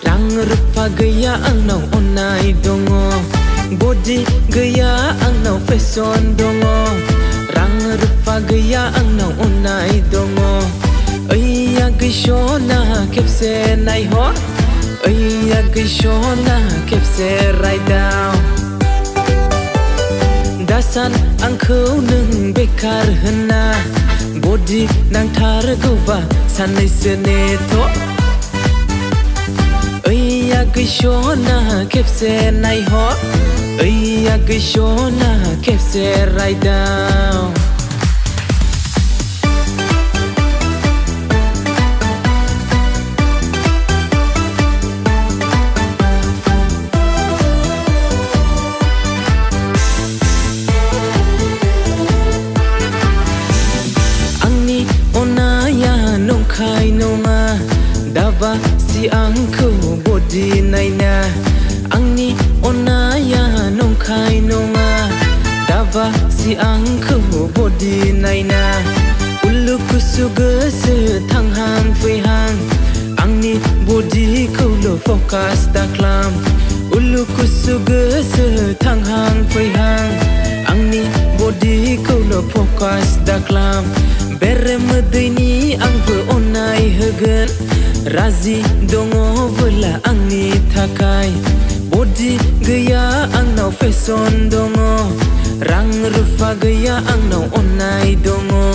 Rang rupa gaya angnau onai dongo, body gaya angnau fashion dongo. Rang rupa gaya angnau onai dongo. Iya gishona kepse nai ho, iya gishona kepse right down. Dasan angkau nung bekar hena, body nang tar goba sanai seneto. Iya gishona kepse nai ho, iya gishona kepse right down. Kai nonga dava si angku body naina angni onaya nong kai nonga dava si angku body naina ulu kusuga se thang hang fei hang angni body ko lo focus da klam ulu kusuga se thang hang fei hang angni body ko lo focus da klam bere medeni ang onai hagen razi dongo vela angni thakai body gaya angnau fashion dongo rang rupa gaya angnau onai dongo.